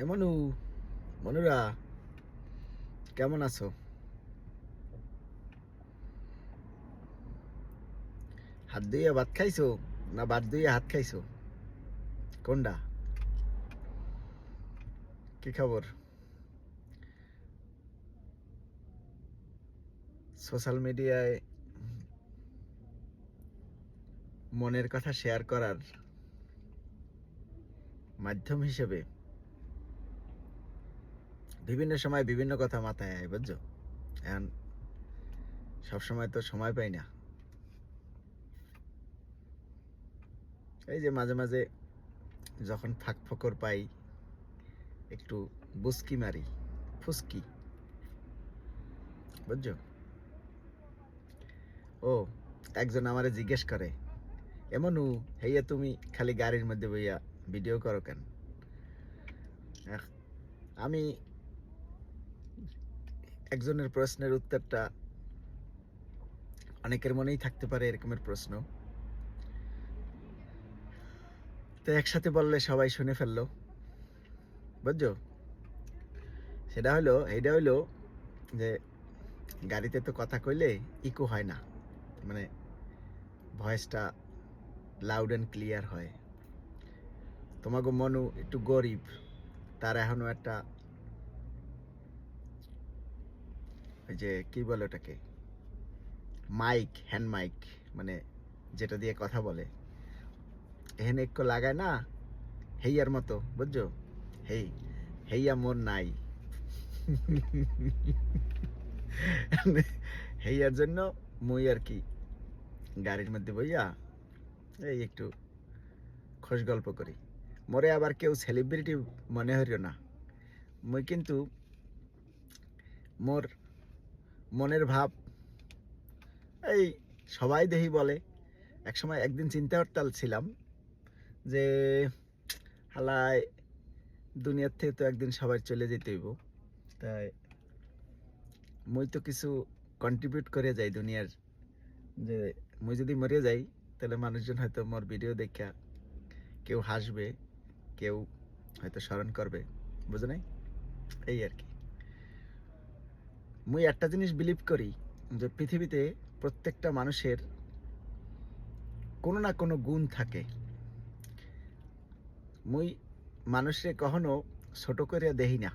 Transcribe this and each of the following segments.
এমনু মনুরা কেমন আছো? হাত ধুইয়া ভাত খাইছো না ভাত ধুইয়া হাত খাইছো? কোনটা? কি খবর? সোশ্যাল মিডিয়ায় মনের কথা শেয়ার করার মাধ্যম হিসেবে বিভিন্ন সময় বিভিন্ন কথা মাথায় আয়, বুঝছো? এখন সবসময় তো সময় পাই না। এই যে মাঝে মাঝে যখন ফাঁক ফোকর পাই একটু বুসকি মারি, ফুসকি, বুঝছো? ও, একজন আমারে জিজ্ঞেস করে, এমনু হেইয়া তুমি খালি গাড়ির মধ্যে বইয়া ভিডিও করো কেন? আমি একজনের প্রশ্নের উত্তরটা অনেকের মনেই থাকতে পারে এরকমের প্রশ্ন, তো একসাথে বললে সবাই শুনে ফেললো, বুঝছো? এইটা হইলো যে গাড়িতে তো কথা কইলে ইকো হয় না, মানে ভয়েসটা লাউড অ্যান্ড ক্লিয়ার হয়। তোমাকে মনু একটু গরিব, তার এখনো একটা ওই যে কি বলে ওটাকে, মাইক, হ্যান্ড মাইক, মানে যেটা দিয়ে কথা বলে, এখানে একটু লাগায় না, হেইয়ার মতো, বুঝছো? হেই হেইয়া মোর নাই। হেইয়ার জন্য মুই আর কি গাড়ির মধ্যে বইয়া এই একটু খোশ গল্প করি। মোরে আবার কেউ সেলিব্রিটি মনে হইল না, মুই কিন্তু মোর মনের ভাব এই সবাই দেহি বলে। একসময় একদিন চিন্তা হরতাল ছিলাম যে হালায় দুনিয়ার থেকে তো একদিন সবাই চলে যেতে হইব, তাই মুই তো কিছু কন্ট্রিবিউট করে যাই দুনিয়ার, যে মুই যদি মরে যাই তাহলে মানুষজন হয়তো মোর ভিডিও দেখা কেউ হাসবে, কেউ হয়তো স্মরণ করবে, বুঝো নাই? এই আর কি। মুই একটা জিনিস বিলিভ করি যে পৃথিবীতে প্রত্যেকটা মানুষের কোনো না কোনো গুণ থাকে। মুই মানুষে কখনো ছোট করে দেখি না,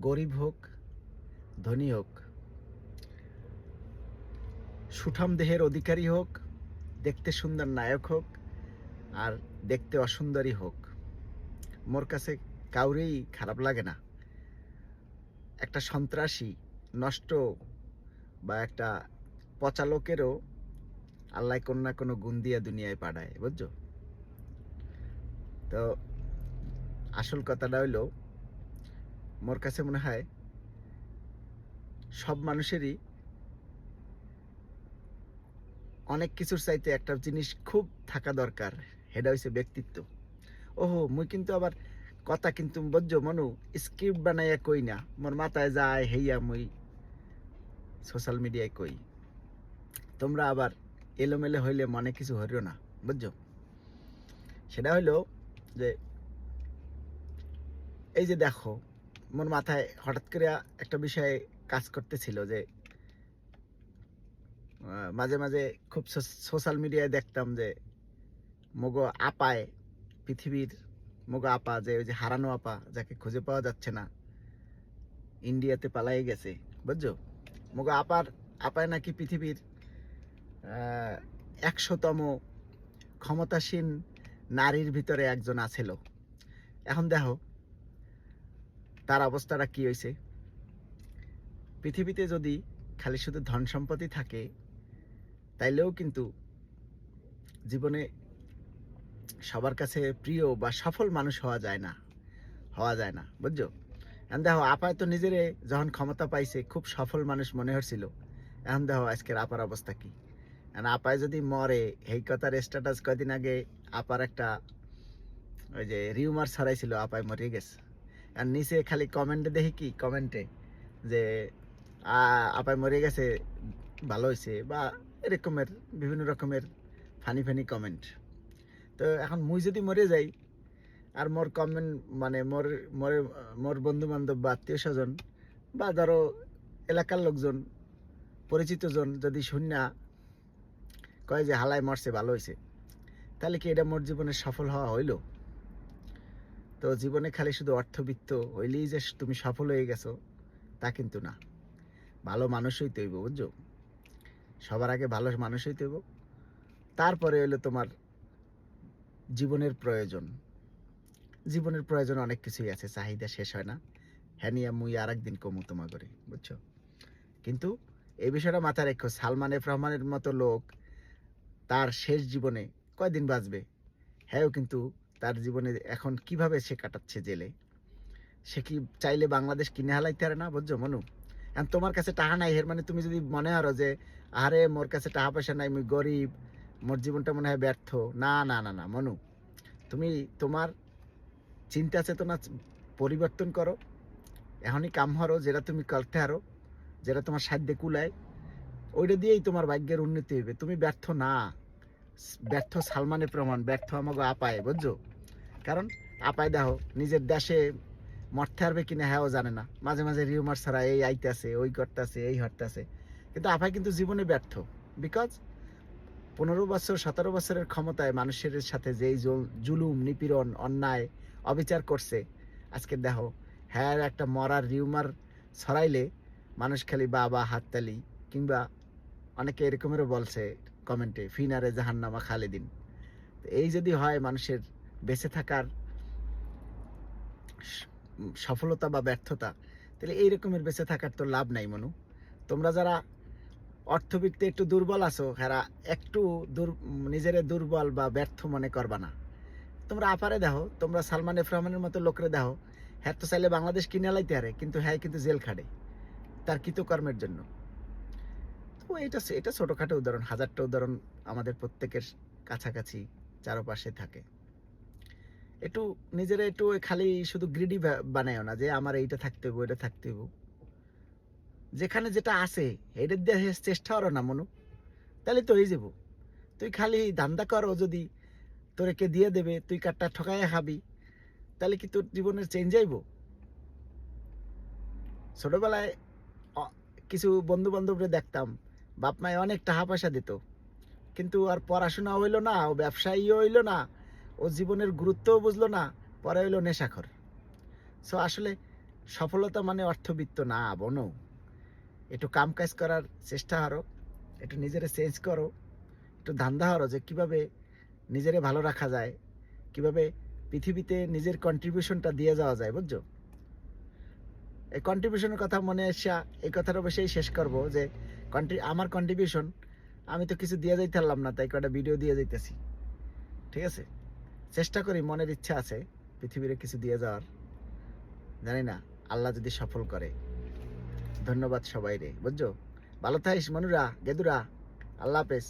গরিব হোক ধনী হোক, সুঠাম দেহের অধিকারী হোক, দেখতে সুন্দর নায়ক হোক আর দেখতে অসুন্দরী হোক, মোর কাছে কাউরেই খারাপ লাগে না। একটা সন্ত্রাসী, নষ্ট বা একটা পচা লোকেরও আল্লাহ কোনো না কোনো গুণ দিয়া দুনিয়ায় পাঠায়, বুঝছো? তো আসল কথাটা হইলো, মোর কাছে মনে হয় সব মানুষেরই অনেক কিছুর চাইতে একটা জিনিস খুব থাকা দরকার, সেটা হচ্ছে ব্যক্তিত্ব। ওহো, মুই কিন্তু আবার কথা কিন্তু বুঝছো মনু, স্ক্রিপ্ট বানাইয়া কই না, মোর মাথায় যায় হেইয়া মুই সোশ্যাল মিডিয়ায় কই। তোমরা আবার এলোমেলো হইলে মনে কিছু হইল না, বুঝছো? সেটা হইলো যে এই যে দেখো, মোর মাথায় হঠাৎ করে একটা বিষয়ে কাজ করতেছিল যে মাঝে মাঝে খুব সোশ্যাল মিডিয়ায় দেখতাম যে মগো আপায়, পৃথিবীর মগো আপা, যে ওই যে হারানো আপা যাকে খুঁজে পাওয়া যাচ্ছে না, ইন্ডিয়াতে পালাই গেছে, বুঝছো? মগো আপায় নাকি পৃথিবীর 100তম ক্ষমতাসীন নারীর ভিতরে একজন আছিল। এখন দেখো তার অবস্থাটা কি হয়েছে। পৃথিবীতে যদি খালি শুধু ধন সম্পত্তি থাকে তাইলেও কিন্তু জীবনে সবার কাছে প্রিয় বা সফল মানুষ হওয়া যায় না, বুঝছো? এখন দেখো আপায় তো নিজেরে যখন ক্ষমতা পাইছে খুব সফল মানুষ মনে হচ্ছিল, এখন দেখো আজকের আপার অবস্থা কি। আপায় যদি মরে, এই কথার স্ট্যাটাস কয়দিন আগে আপার একটা ওই যে রিউমার ছড়াইছিল আপায় মরে গেছে, আর নিচে খালি কমেন্টে দেখি কি, কমেন্টে যে আপায় মরে গেছে, ভালো হয়েছে, বা এরকমের বিভিন্ন রকমের ফানি ফানি কমেন্ট। তো এখন মুই যদি মরে যাই, আর মোর কমেন্ট মানে মোর মোর মোর বন্ধু বান্ধব বা আত্মীয় স্বজন বা ধরো এলাকার লোকজন পরিচিত জন যদি শুননা কয় যে হালায় মরছে ভালো হয়েছে, তাহলে কি এটা মোর জীবনে সফল হওয়া হইলো? তো জীবনে খালি শুধু অর্থবিত্ত হইলেই যে তুমি সফল হয়ে গেছো তা কিন্তু না। ভালো মানুষ হইতে হইব, বুঝছো? সবার আগে ভালো মানুষ হইতে হইব, তারপরে হইলো তোমার জীবনের প্রয়োজন। জীবনের প্রয়োজন অনেক কিছুই আছে, চাহিদা শেষ হয় না। হ্যাঁ নিয়ে মুই আর একদিন কমু তোমা করে, বুঝছো? কিন্তু এই বিষয়টা মাথায় রেখো, সালমান এফ রহমানের মতো লোক তার শেষ জীবনে কয়দিন বাঁচবে, হ্যাঁও কিন্তু তার জীবনে এখন কিভাবে সে কাটাচ্ছে জেলে, সে কি চাইলে বাংলাদেশ কিনে হালাইতে পারে না, বুঝছো মনু? এখন তোমার কাছে টাকা নাই, এর মানে তুমি যদি মনে হারো যে আরে মোর কাছে টাকা পয়সা নাই, মুই গরিব, মোর জীবনটা মনে হয় ব্যর্থ, না না না না মনু, তুমি তোমার চিন্তা চেতনা পরিবর্তন করো। এখনই কাম হারো যেটা তুমি করতে হারো, যেটা তোমার সাধ্যে কুলায়, ওইটা দিয়েই তোমার ভাগ্যের উন্নতি হইবে। তুমি ব্যর্থ না, ব্যর্থ সালমানের প্রমাণ, ব্যর্থ আমাকে আপায়, বুঝছো? কারণ আপায় দেখো নিজের দেশে মরতে পারবে কিনা হ্যাঁও জানে না, মাঝে মাঝে রিউমার ছাড়া এই আইতেছে, ওই করতেছে, এই হরতেছে, কিন্তু আপায় কিন্তু জীবনে ব্যর্থ। বিকজ 15 বছর 17 বছরের ক্ষমতায় মানুষের সাথে যেই জুলুম নিপীড়ন অন্যায় অবিচার করছে, আজকে দেখো হ্যাঁ একটা মরার রিউমার ছড়াইলে মানুষ খালি বাবা হাততালি, কিংবা অনেকে এরকমেরও বলছে কমেন্টে ফিনারে জাহান্নামা খালেদিন। এই যদি হয় মানুষের বেঁচে থাকার সফলতা বা ব্যর্থতা, তাহলে এই রকমের বেঁচে থাকার তো লাভ নাই মনু। তোমরা যারা অর্থবিত্তে একটু দুর্বল আছো, হ্যাঁ একটু নিজের দুর্বল বা ব্যর্থ মনে করবা না। তোমরা আপারে দেখো, তোমরা সালমান এফ রহমানের মতো লোকরে দেখো, হ্যাঁ তো চাইলে বাংলাদেশ কিনে লাইতে পারে, কিন্তু হ্যাঁ কিন্তু জেল খাটে তার কৃতকর্মের জন্য। তো এটা ছোটোখাটো উদাহরণ, হাজারটা উদাহরণ আমাদের প্রত্যেকের কাছাকাছি চারপাশে থাকে। একটু নিজেরা একটু খালি শুধু গ্রিডি বানায়ও না যে আমার এইটা থাকতে হইব, এটা থাকতে হইব। যেখানে যেটা আছে এটার দিয়ে চেষ্টা করো না মনু, তাহলে তো হয়ে যাব। তুই খালি ধান্দা করো, যদি তোরে কে দিয়ে দেবে তুই কাটটা ঠকাইয়া খাবি, তাহলে কি তোর জীবনের চেঞ্জ আইব? ছোটবেলায় কিছু বন্ধু বান্ধবরে দেখতাম, বাপ মায়ে অনেক টাকা পয়সা দিত, কিন্তু আর পড়াশোনা হইলো না, ও ব্যবসায়ীও হইলো না, ও জীবনের গুরুত্বও বুঝলো না, পরে হইলো নেশাখর। সো আসলে সফলতা মানে অর্থবিত্ত না বোনো। একটু কাম কাজ করার চেষ্টা করো, একটু নিজেরে চেঞ্জ করো, একটু ধান্দা করো যে কীভাবে নিজেরে ভালো রাখা যায়, কিভাবে পৃথিবীতে নিজের কন্ট্রিবিউশনটা দিয়ে যাওয়া যায়, বুঝছো? এই কন্ট্রিবিউশনের কথা মনে আসা, এই কথাটা অবশ্যই শেষ করবো যে আমার কন্ট্রিবিউশন, আমি তো কিছু দিয়ে যাইতে পারলাম না, তাই কটা ভিডিও দিয়ে যাইতেছি, ঠিক আছে? চেষ্টা করি, মনের ইচ্ছা আছে পৃথিবীরে কিছু দিয়ে যাওয়ার, জানি না আল্লাহ যদি সফল করে। ধন্যবাদ সবাই রে, বুঝছো? ভালো থাকিস মনুরা, গেদুরা, আল্লাহ হাফেজ।